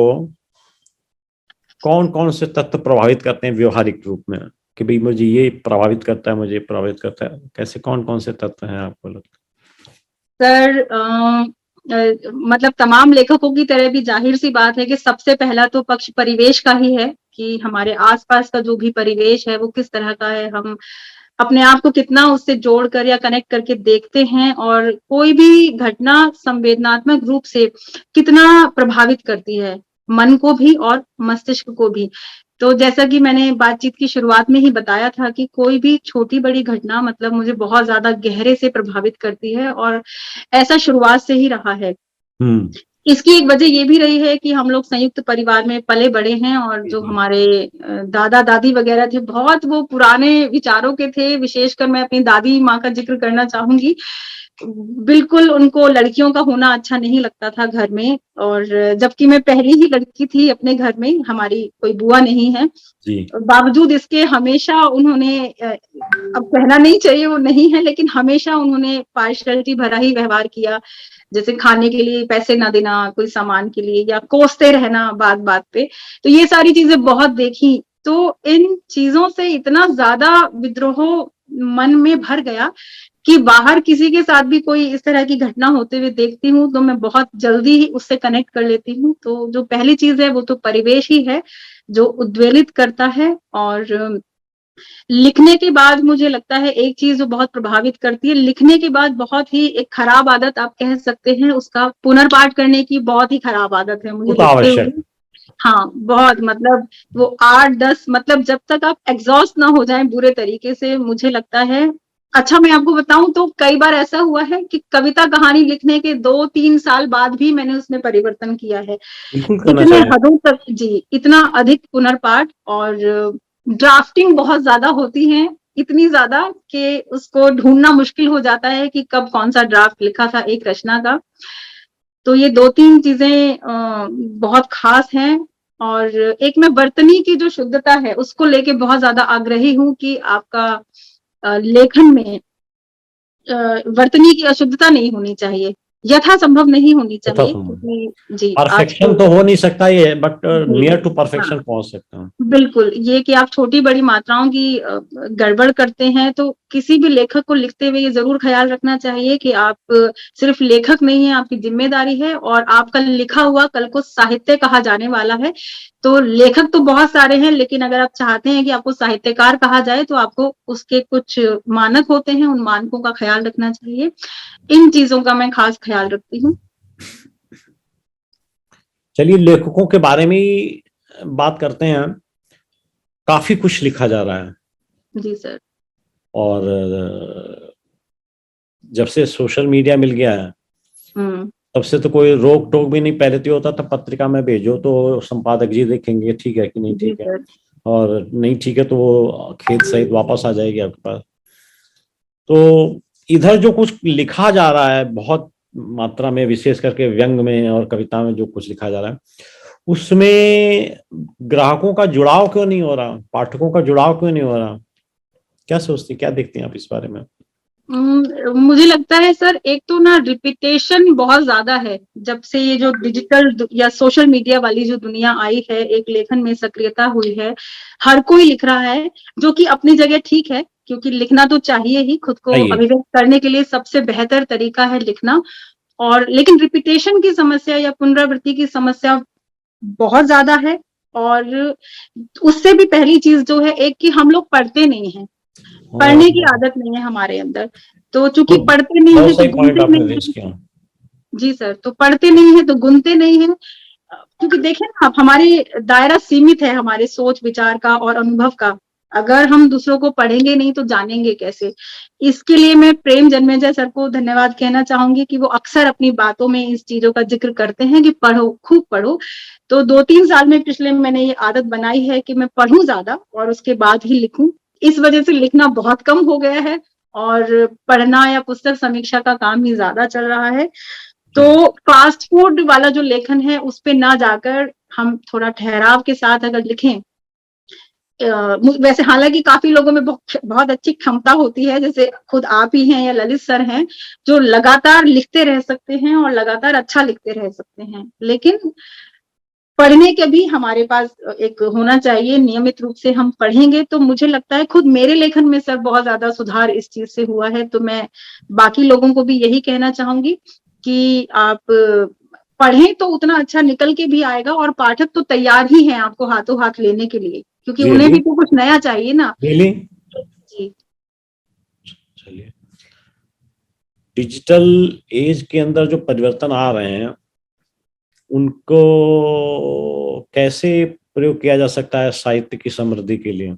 कौन कौन से तत्व प्रभावित करते हैं व्यवहारिक रूप में, कि भाई मुझे ये प्रभावित करता है, मुझे प्रभावित करता है, कैसे कौन कौन से तत्व हैं आपको लगता है? सर मतलब तमाम लेखकों की तरह भी जाहिर सी बात है कि सबसे पहला तो पक्ष परिवेश का ही है, कि हमारे आसपास का जो भी परिवेश है वो किस तरह का है, हम अपने आप को कितना उससे जोड़कर या कनेक्ट करके देखते हैं, और कोई भी घटना संवेदनात्मक रूप से कितना प्रभावित करती है मन को भी और मस्तिष्क को भी। तो जैसा कि मैंने बातचीत की शुरुआत में ही बताया था कि कोई भी छोटी बड़ी घटना मतलब मुझे बहुत ज्यादा गहरे से प्रभावित करती है, और ऐसा शुरुआत से ही रहा है। इसकी एक वजह ये भी रही है कि हम लोग संयुक्त परिवार में पले बड़े हैं, और जो हमारे दादा दादी वगैरह थे बहुत वो पुराने विचारों के थे, विशेषकर मैं अपनी दादी माँ का जिक्र करना चाहूंगी। बिल्कुल उनको लड़कियों का होना अच्छा नहीं लगता था घर में, और जबकि मैं पहली ही लड़की थी अपने घर में, हमारी कोई बुआ नहीं है, जी। बावजूद इसके हमेशा उन्होंने अब कहना नहीं चाहिए वो नहीं है, लेकिन हमेशा उन्होंने पार्शियलिटी भरा ही व्यवहार किया, जैसे खाने के लिए पैसे ना देना, कोई सामान के लिए, या कोसते रहना बात बात पे। तो ये सारी चीजें बहुत देखी, तो इन चीजों से इतना ज्यादा विद्रोह मन में भर गया कि बाहर किसी के साथ भी कोई इस तरह की घटना होते हुए देखती हूँ तो मैं बहुत जल्दी ही उससे कनेक्ट कर लेती हूँ। तो जो पहली चीज है वो तो परिवेश ही है जो उद्वेलित करता है। और लिखने के बाद मुझे लगता है एक चीज जो बहुत प्रभावित करती है, लिखने के बाद बहुत ही एक खराब आदत आप कह सकते हैं, उसका पुनर्पाठ करने की बहुत ही खराब आदत है मुझे वो तो लिखते आवश्यक। हुए। हाँ, बहुत, मतलब वो 8-10, मतलब जब तक आप एग्जॉस्ट ना हो जाएं बुरे तरीके से, मुझे लगता है। अच्छा, मैं आपको बताऊं तो कई बार ऐसा हुआ है कि कविता कहानी लिखने के 2-3 साल बाद भी मैंने उसमें परिवर्तन किया है। बिल्कुल करना इतने चाहिए। हदों तक जी, इतना अधिक पुनर्पाठ, और ड्राफ्टिंग बहुत ज्यादा होती है, इतनी ज्यादा कि उसको ढूंढना मुश्किल हो जाता है कि कब कौन सा ड्राफ्ट लिखा था एक रचना का। तो ये 2-3 चीजें बहुत खास हैं। और एक मैं वर्तनी की जो शुद्धता है उसको लेके बहुत ज्यादा आग्रही हूँ कि आपका लेखन में वर्तनी की अशुद्धता नहीं होनी चाहिए, यथासंभव नहीं होनी यथा चाहिए, संभव क्योंकि जी आज परफेक्शन तो तो हो नहीं सकता ये, बट जी, नियर टू हाँ, परफेक्शन पहुंच सकते हैं। बिल्कुल, ये कि आप छोटी बड़ी मात्राओं की गड़बड़ करते हैं, तो किसी भी लेखक को लिखते हुए ये जरूर ख्याल रखना चाहिए कि आप सिर्फ लेखक नहीं है, आपकी जिम्मेदारी है, और आपका लिखा हुआ कल को साहित्य कहा जाने वाला है। तो लेखक तो बहुत सारे हैं, लेकिन अगर आप चाहते हैं कि आपको साहित्यकार कहा जाए तो आपको उसके कुछ मानक होते हैं, उन मानकों का ख्याल रखना चाहिए। इन चीजों का मैं खास ख्याल रखती हूँ। चलिए लेखकों के बारे में ही बात करते हैं। काफी कुछ लिखा जा रहा है, जी सर। और जब से सोशल मीडिया मिल गया है हम्म। तब से तो कोई रोक टोक भी नहीं। पहले तो होता था पत्रिका में भेजो तो संपादक जी देखेंगे ठीक है कि नहीं जी ठीक है, सर। और नहीं ठीक है तो वो खेत सहित वापस आ जाएगी आपके पास। तो इधर जो कुछ लिखा जा रहा है बहुत मात्रा में, विशेष करके व्यंग में और कविता में जो कुछ लिखा जा रहा है, उसमें ग्राहकों का जुड़ाव क्यों नहीं हो रहा, पाठकों का जुड़ाव क्यों नहीं हो रहा? क्या सोचती, क्या देखती हैं आप इस बारे में? मुझे लगता है सर, एक तो ना रिपीटेशन बहुत ज्यादा है। जब से ये जो डिजिटल या सोशल मीडिया वाली जो दुनिया आई है, एक लेखन में सक्रियता हुई है, हर कोई लिख रहा है, जो कि अपनी जगह ठीक है, क्योंकि लिखना तो चाहिए ही, खुद को आइए। अभिव्यक्त करने के लिए सबसे बेहतर तरीका है लिखना। और लेकिन रिपीटेशन की समस्या या पुनरावृत्ति की समस्या बहुत ज्यादा है। और उससे भी पहली चीज जो है, एक कि हम लोग पढ़ते नहीं है, पढ़ने की आदत नहीं है हमारे अंदर। तो चूंकि गुड, पढ़ते नहीं है बहुत तो सही पॉइंट गुनते आपने नहीं रेज है। किया। जी सर, तो पढ़ते नहीं है तो गुनते नहीं है, क्योंकि देखिए ना आप, हमारे दायरा सीमित है हमारे सोच विचार का और अनुभव का। अगर हम दूसरों को पढ़ेंगे नहीं तो जानेंगे कैसे। इसके लिए मैं प्रेम जन्मेजय सर को धन्यवाद कहना चाहूंगी कि वो अक्सर अपनी बातों में इस चीजों का जिक्र करते हैं कि पढ़ो, खूब पढ़ो। तो 2-3 साल में पिछले मैंने ये आदत बनाई है कि मैं पढ़ूं ज्यादा और उसके बाद ही लिखूं। इस वजह से लिखना बहुत कम हो गया है, और पढ़ना या पुस्तक समीक्षा का काम ही ज्यादा चल रहा है। तो फास्ट फूड वाला जो लेखन है उस पे ना जाकर हम थोड़ा ठहराव के साथ अगर लिखें, वैसे हालांकि काफी लोगों में बहुत बहुत अच्छी क्षमता होती है, जैसे खुद आप ही हैं या ललित सर हैं, जो लगातार लिखते रह सकते हैं और लगातार अच्छा लिखते रह सकते हैं। लेकिन पढ़ने के भी हमारे पास एक होना चाहिए, नियमित रूप से हम पढ़ेंगे तो मुझे लगता है खुद मेरे लेखन में सर बहुत ज्यादा सुधार इस चीज से हुआ है। तो मैं बाकी लोगों को भी यही कहना चाहूंगी कि आप पढ़ें तो उतना अच्छा निकल के भी आएगा, और पाठक तो तैयार ही हैं आपको हाथों हाथ लेने के लिए, क्योंकि उन्हें रियली, भी तो कुछ नया चाहिए ना। रियली। जी। चलिए, डिजिटल एज के अंदर जो परिवर्तन आ रहे हैं उनको कैसे प्रयोग किया जा सकता है साहित्य की समृद्धि के लिए?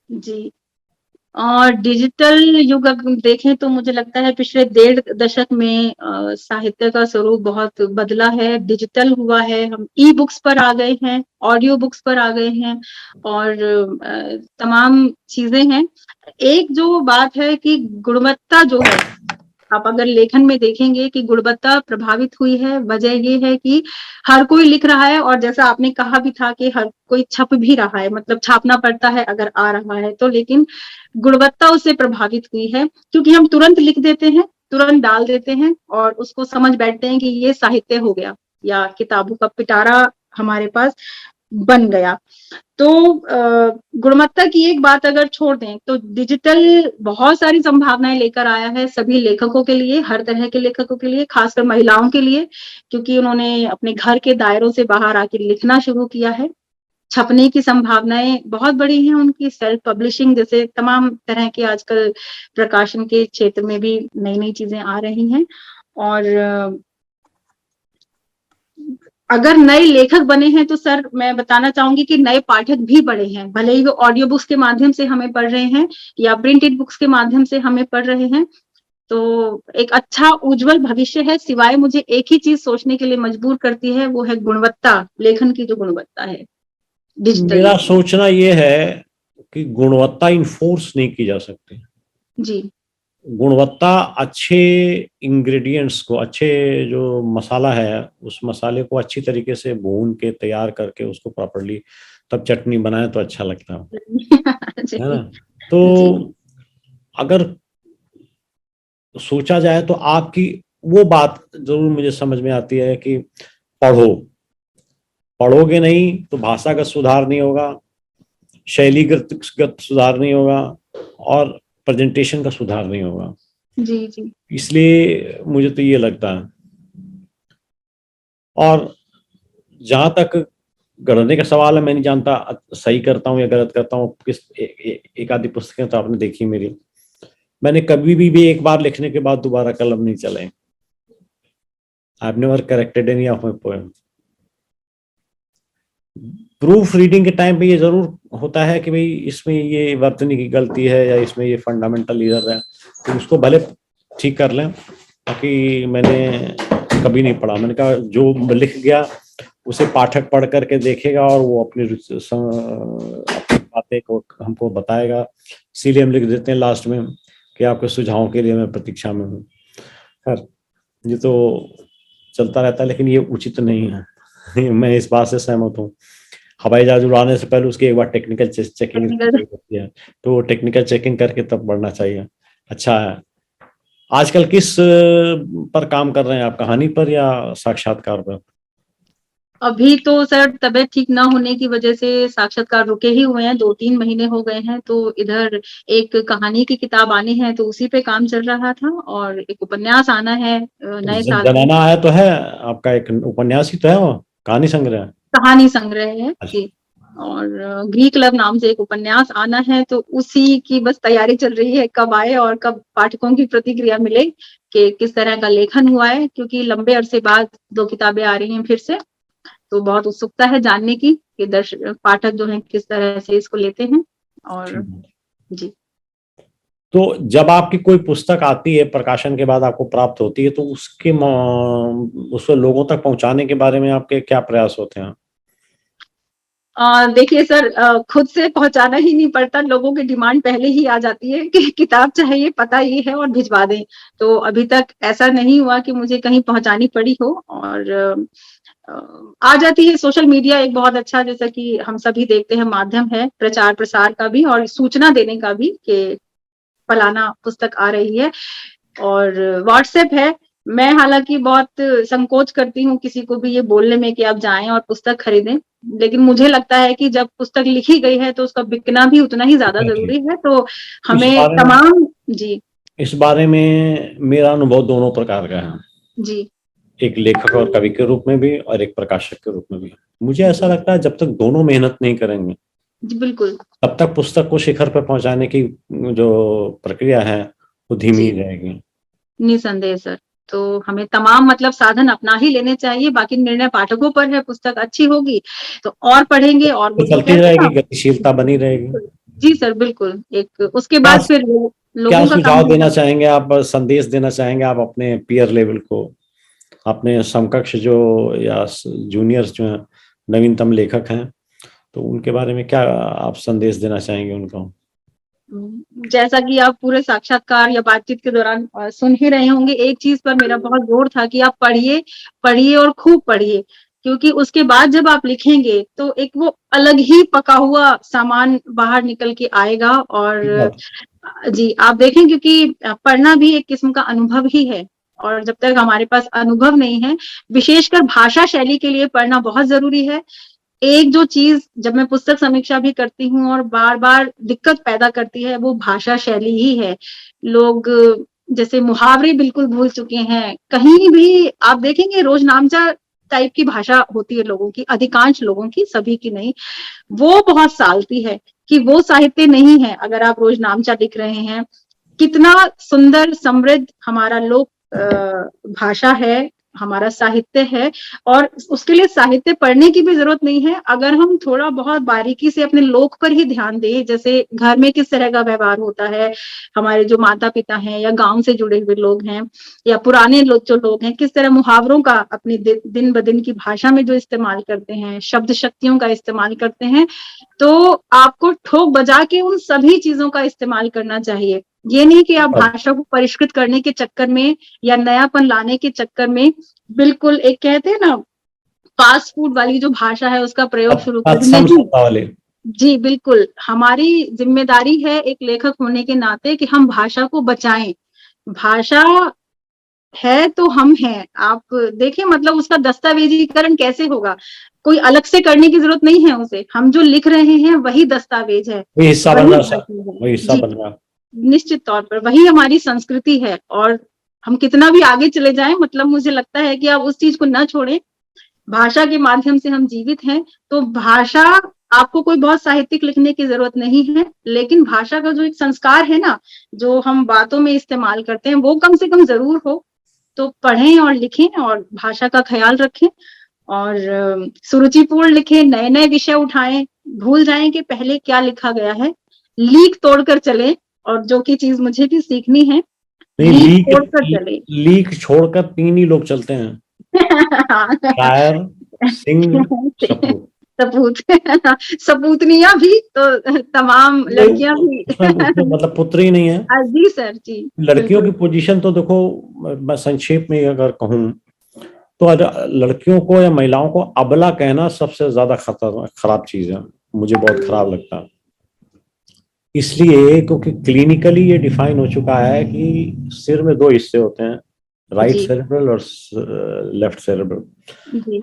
जी, और डिजिटल युग अगर देखें तो मुझे लगता है पिछले 1.5 दशक में साहित्य का स्वरूप बहुत बदला है, डिजिटल हुआ है, हम ई बुक्स पर आ गए हैं, ऑडियो बुक्स पर आ गए हैं, और तमाम चीजें हैं। एक जो बात है कि गुणवत्ता जो है आप अगर लेखन में देखेंगे कि गुणवत्ता प्रभावित हुई है, वजह ये है कि हर कोई लिख रहा है, और जैसा आपने कहा भी था कि हर कोई छप भी रहा है, मतलब छापना पड़ता है अगर आ रहा है तो, लेकिन गुणवत्ता उससे प्रभावित हुई है क्योंकि हम तुरंत लिख देते हैं, तुरंत डाल देते हैं और उसको समझ बैठते हैं कि ये साहित्य हो गया या किताबों का पिटारा हमारे पास बन गया। तो गुणवत्ता की एक बात अगर छोड़ दें तो डिजिटल बहुत सारी संभावनाएं लेकर आया है सभी लेखकों के लिए, हर तरह के लेखकों के लिए, खासकर महिलाओं के लिए, क्योंकि उन्होंने अपने घर के दायरों से बाहर आकर लिखना शुरू किया है। छपने की संभावनाएं बहुत बड़ी हैं उनकी, सेल्फ पब्लिशिंग जैसे तमाम तरह के आजकल प्रकाशन के क्षेत्र में भी नई नई चीजें आ रही हैं। और अगर नए लेखक बने हैं तो सर मैं बताना चाहूंगी कि नए पाठक भी बढ़े हैं, भले ही वो ऑडियो बुक्स के माध्यम से हमें पढ़ रहे हैं या प्रिंटेड बुक्स के माध्यम से हमें पढ़ रहे हैं। तो एक अच्छा उज्जवल भविष्य है, सिवाय मुझे एक ही चीज सोचने के लिए मजबूर करती है, वो है गुणवत्ता, लेखन की जो गुणवत्ता है डिजिटल मेरा लेखन। सोचना ये है कि गुणवत्ता इन्फोर्स नहीं की जा सकती। जी गुणवत्ता अच्छे इंग्रेडिएंट्स को, अच्छे जो मसाला है उस मसाले को अच्छी तरीके से भून के तैयार करके उसको प्रॉपर्ली तब चटनी बनाए तो अच्छा लगता जी है ना। तो जी अगर सोचा जाए तो आपकी वो बात जरूर मुझे समझ में आती है कि पढ़ो, पढ़ोगे नहीं तो भाषागत सुधार नहीं होगा, शैलीगत सुधार नहीं होगा और प्रेजेंटेशन का सुधार नहीं होगा। जी जी इसलिए मुझे तो ये लगता है। और जहां तक गढ़ने का सवाल है, मैं नहीं जानता सही करता हूँ या गलत करता हूँ। एक आधी पुस्तकें तो आपने देखी मेरी, मैंने कभी भी एक बार लिखने के बाद दोबारा कलम नहीं चलाए। I have never corrected any of my poem. Proof reading के टाइम पे ये जरूर होता है कि भाई इसमें ये वर्तनी की गलती है या इसमें ये फंडामेंटल इरर है, तो उसको भले ठीक कर लें। बाकी मैंने कभी नहीं पढ़ा, मैंने कहा जो लिख गया उसे पाठक पढ़ करके देखेगा और वो अपनी बातें को हमको बताएगा। इसीलिए हम लिख देते हैं लास्ट में कि आपके सुझावों के लिए मैं प्रतीक्षा में हूँ। खैर ये तो चलता रहता है, लेकिन ये उचित नहीं है। मैं इस बात से सहमत हूँ। हवाई जहाज उड़ाने से पहले उसकी एक बार टेक्निकल चेकिंग होती है, तो वो टेक्निकल चेकिंग करके तब बढ़ना चाहिए। अच्छा है, आजकल किस पर काम कर रहे हैं आप, कहानी पर या साक्षात्कार पर? अभी तो सर तबीयत ठीक ना होने की वजह से साक्षात्कार रुके ही हुए हैं, 2-3 महीने हो गए हैं। तो इधर एक कहानी की किताब आनी है तो उसी पे काम चल रहा था, और एक उपन्यास आना है नए साल में। जनाना आया तो है आपका, एक उपन्यास ही तो है वो, कहानी संग्रह? कहानी संग्रह है अच्छा। जी। और ग्रीक क्लब नाम से एक उपन्यास आना है, तो उसी की बस तैयारी चल रही है, कब आए और कब पाठकों की प्रतिक्रिया मिले कि किस तरह का लेखन हुआ है, क्योंकि लंबे अरसे बाद 2 किताबें आ रही हैं फिर से। तो बहुत उत्सुकता है जानने की कि दर्शक पाठक जो हैं किस तरह से इसको लेते हैं। और जी तो जब आपकी कोई पुस्तक आती है, प्रकाशन के बाद आपको प्राप्त होती है, तो उसको लोगों तक पहुंचाने के बारे में आपके क्या प्रयास होते हैं? देखिए सर, खुद से पहुंचाना ही नहीं पड़ता, लोगों की डिमांड पहले ही आ जाती है कि किताब चाहिए, पता ये है और भिजवा दें। तो अभी तक ऐसा नहीं हुआ कि मुझे कहीं पहुंचानी पड़ी हो, और आ जाती है। सोशल मीडिया एक बहुत अच्छा, जैसा कि हम सभी देखते हैं, माध्यम है प्रचार प्रसार का भी और सूचना देने का भी कि फलाना पुस्तक आ रही है। और व्हाट्सएप है। मैं हालांकि बहुत संकोच करती हूँ किसी को भी ये बोलने में कि आप जाएं और पुस्तक खरीदें, लेकिन मुझे लगता है कि जब पुस्तक लिखी गई है तो उसका बिकना भी उतना ही ज्यादा जरूरी है। तो इस हमें बारे में तमाम जी इस बारे में मेरा अनुभव दोनों प्रकार का है, जी एक लेखक और कवि के रूप में भी और एक प्रकाशक के रूप में भी। मुझे ऐसा लगता है जब तक दोनों मेहनत नहीं करेंगे जी बिल्कुल तब तक पुस्तक को शिखर पर पहुंचाने की जो प्रक्रिया है वो धीमी जी रहेगी। निसंदेह सर। तो हमें तमाम मतलब साधन अपना ही लेने चाहिए, बाकी निर्णय पाठकों पर है। पुस्तक अच्छी होगी तो और पढ़ेंगे, और वो तो जो चलती कहते हैं रहेगी, ना। गतिशीलता बनी रहेगी। जी सर बिल्कुल, एक उसके क्या बाद फिर क्या लोगों का काम सुझाव देना होगा। चाहेंगे आप, संदेश देना चाहेंगे आप अपने पीयर लेवल को, अपने समकक्ष जो या जूनियर्स जो हैं, नवीनतम लेखक हैं, तो उनके बारे में क्या आप संदेश देना चाहेंगे उनको? जैसा कि आप पूरे साक्षात्कार या बातचीत के दौरान सुन ही रहे होंगे, एक चीज पर मेरा बहुत जोर था कि आप पढ़िए, पढ़िए और खूब पढ़िए, क्योंकि उसके बाद जब आप लिखेंगे तो एक वो अलग ही पका हुआ सामान बाहर निकल के आएगा। और जी, आप देखें, क्योंकि पढ़ना भी एक किस्म का अनुभव ही है, और जब तक हमारे पास अनुभव नहीं है, विशेषकर भाषा शैली के लिए पढ़ना बहुत जरूरी है। एक जो चीज जब मैं पुस्तक समीक्षा भी करती हूँ और बार बार दिक्कत पैदा करती है, वो भाषा शैली ही है। लोग जैसे मुहावरे बिल्कुल भूल चुके हैं। कहीं भी आप देखेंगे रोज नामचा टाइप की भाषा होती है लोगों की, अधिकांश लोगों की, सभी की नहीं। वो बहुत सालती है कि वो साहित्य नहीं है। अगर आप रोज नामचा लिख रहे हैं, कितना सुंदर समृद्ध हमारा लोक भाषा है, हमारा साहित्य है, और उसके लिए साहित्य पढ़ने की भी जरूरत नहीं है। अगर हम थोड़ा बहुत बारीकी से अपने लोक पर ही ध्यान दें, जैसे घर में किस तरह का व्यवहार होता है, हमारे जो माता पिता हैं या गांव से जुड़े हुए लोग हैं या पुराने लोग जो लोग हैं, किस तरह मुहावरों का अपनी दिन ब दिन की भाषा में जो इस्तेमाल करते हैं, शब्द शक्तियों का इस्तेमाल करते हैं, तो आपको ठोक बजा के उन सभी चीजों का इस्तेमाल करना चाहिए। ये नहीं कि आप भाषा को परिष्कृत करने के चक्कर में या नयापन लाने के चक्कर में बिल्कुल एक कहते हैं ना फास्ट फूड वाली जो भाषा है उसका प्रयोग शुरू कर दें। नहीं, वाले जी बिल्कुल, हमारी जिम्मेदारी है एक लेखक होने के नाते कि हम भाषा को बचाएं। भाषा है तो हम हैं। आप देखिए, मतलब उसका दस्तावेजीकरण कैसे होगा? कोई अलग से करने की जरूरत नहीं है उसे। हम जो लिख रहे हैं वही दस्तावेज है, वही हिस्सा बन वही रहा, भाषा है। वही हिस्सा जी, बन रहा। निश्चित तौर पर वही हमारी संस्कृति है। और हम कितना भी आगे चले जाएं, मतलब मुझे लगता है कि आप उस चीज को ना छोड़ें। भाषा के माध्यम से हम जीवित हैं, तो भाषा, आपको कोई बहुत साहित्यिक लिखने की जरूरत नहीं है, लेकिन भाषा का जो एक संस्कार है ना, जो हम बातों में इस्तेमाल करते हैं, वो कम से कम जरूर हो। तो पढ़ें और लिखें और भाषा का ख्याल रखें, और सुरुचिपूर्ण लिखें, नए नए विषय उठाएं, भूल जाएं कि पहले क्या लिखा गया है, लीक तोड़कर चलें। और जो की चीज मुझे भी सीखनी है, नहीं, लीक लीक तोड़कर चले। लीक छोड़कर 3 ही लोग चलते हैं, शायर, सिंह, सपूत। सपूत। सपूतनियां भी तो, तमाम नहीं, लड़कियां भी। उसमें उसमें मतलब पुत्र ही नहीं है। जी सर, जी लड़कियों की बिल्कुल। पोजीशन तो देखो, मैं संक्षेप में अगर कहूँ तो लड़कियों को या महिलाओं को अबला कहना सबसे ज्यादा खराब चीज है, मुझे बहुत खराब लगता है। इसलिए क्योंकि क्लिनिकली ये डिफाइन हो चुका है कि सिर में 2 हिस्से होते हैं, राइट जी सेरेब्रल और लेफ्ट सेरेब्रल। जी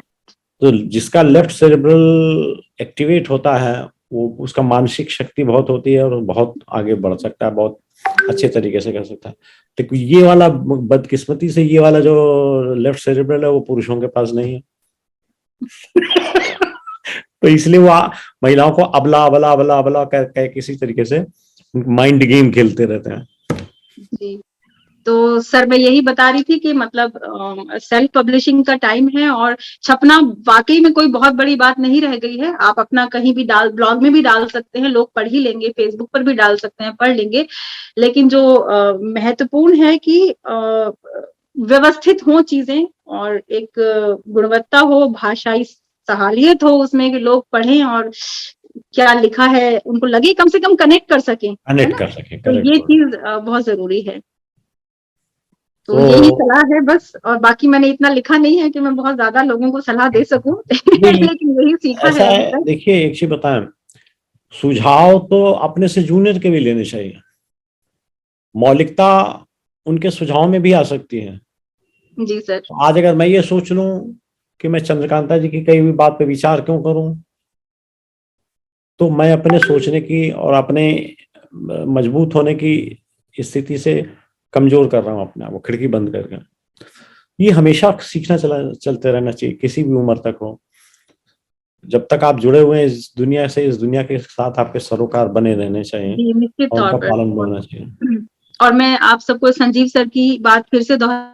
तो जिसका लेफ्ट सेरेब्रल एक्टिवेट होता है, वो उसका मानसिक शक्ति बहुत होती है और बहुत आगे बढ़ सकता है, बहुत अच्छे तरीके से कर सकता है। तो ये वाला, बदकिस्मती से ये वाला जो लेफ्ट सेरेब्रल है वो पुरुषों के पास नहीं है। तो इसलिए वो महिलाओं को अबला अबला अबला अबला कह किसी तरीके से माइंड गेम खेलते रहते हैं। जी। तो सर मैं यही बता रही थी कि मतलब सेल्फ पब्लिशिंग का टाइम है, और छपना वाकई में कोई बहुत बड़ी बात नहीं रह गई है। आप अपना कहीं भी डाल, ब्लॉग में भी डाल सकते हैं, लोग पढ़ ही लेंगे, फेसबुक पर भी डाल सकते हैं, पढ़ लेंगे। लेकिन जो महत्वपूर्ण है कि व्यवस्थित हो चीजें, और एक गुणवत्ता हो, भाषाई सहालियत हो उसमें, कि लोग पढ़ें और क्या लिखा है उनको लगे, कम से कम कनेक्ट कर सकें, है कनेक्ट ना? कर सके, तो करेक्ट। ये चीज बहुत जरूरी है। तो यही तो सलाह है बस। और बाकी मैंने इतना लिखा नहीं है कि मैं बहुत ज्यादा लोगों को सलाह दे सकूं। नहीं, लेकिन यही सीखा ऐसा है अभी है, तक। देखिए एक चीज बताएं, सुझाव तो अपने से जूनियर के भी लेने चाहिए, मौलिकता उनके सुझाव में भी आ सकती है। जी सर। तो आज अगर मैं ये सोच लूं कि मैं चंद्रकांता जी की कई भी बात पे विचार क्यों करूं, तो मैं अपने सोचने की और अपने मजबूत होने की स्थिति से कमजोर कर रहा हूं अपने आप को, खिड़की बंद करके। ये हमेशा सीखना चलते रहना चाहिए, किसी भी उम्र तक हो। जब तक आप जुड़े हुए हैं इस दुनिया से, इस दुनिया के साथ आपके सरोकार बने रहने चाहिए जी निश्चित और तौर उनका पर। पालन होना चाहिए। और मैं आप सबको संजीव सर की बात फिर से दोहरा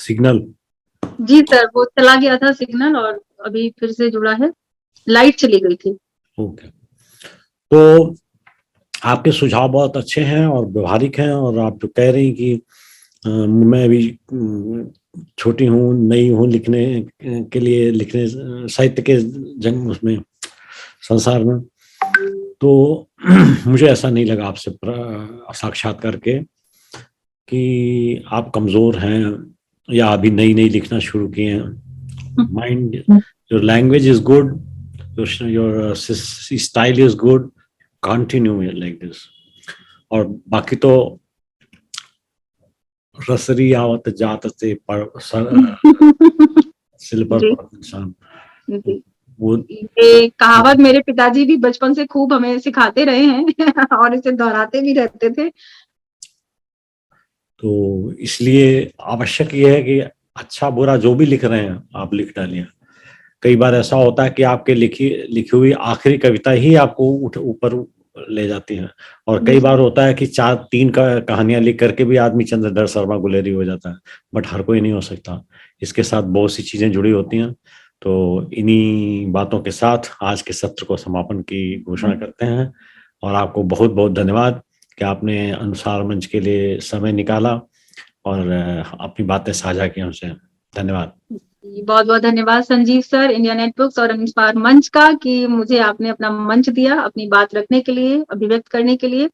सिग्नल। जी सर, वो चला गया था सिग्नल और अभी फिर से जुड़ा है, लाइट चली गई थी। ओके, तो आपके सुझाव बहुत अच्छे हैं और व्यवहारिक हैं, और आप जो कह रही कि मैं अभी छोटी हूँ, नई हूँ लिखने के लिए, लिखने साहित्य के जंग उसमें संसार में, तो मुझे ऐसा नहीं लगा आपसे साक्षात्कार के कि आप कमजोर हैं या अभी नई नई लिखना शुरू किए हैं। Mind, your language is good, your style is good, continue like this. और बाकी तो रसरी आवत जात से सिल पर जी इंसान, जी, वो ये कहावत मेरे पिताजी भी बचपन से खूब हमें सिखाते रहे हैं और इसे दोहराते भी रहते थे। तो इसलिए आवश्यक ये है कि अच्छा बुरा जो भी लिख रहे हैं आप लिख डालिए। कई बार ऐसा होता है कि आपके लिखी हुई आखिरी कविता ही आपको ऊपर ले जाती है, और कई बार होता है कि 4-3 कहानियां लिख करके भी आदमी चंद्रधर शर्मा गुलेरी हो जाता है, बट हर कोई नहीं हो सकता। इसके साथ बहुत सी चीजें जुड़ी होती हैं। तो इन्हीं बातों के साथ आज के सत्र को समापन की घोषणा करते हैं, और आपको बहुत बहुत धन्यवाद कि आपने अनुसार मंच के लिए समय निकाला और अपनी बातें साझा की हमसे। धन्यवाद। बहुत बहुत धन्यवाद Sanjeev sir, India net books और इंस्पायर मंच का, कि मुझे आपने अपना मंच दिया अपनी बात रखने के लिए, अभिव्यक्त करने के लिए।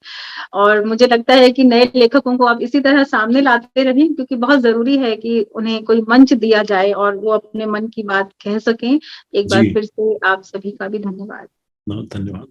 और मुझे लगता है कि नए लेखकों को आप इसी तरह सामने लाते रहें, क्योंकि बहुत जरूरी है कि उन्हें कोई मंच दिया जाए और वो अपने मन की बात कह सकें। एक बार जी, फिर से आप सभी का भी धन्यवाद। बहुत धन्यवाद।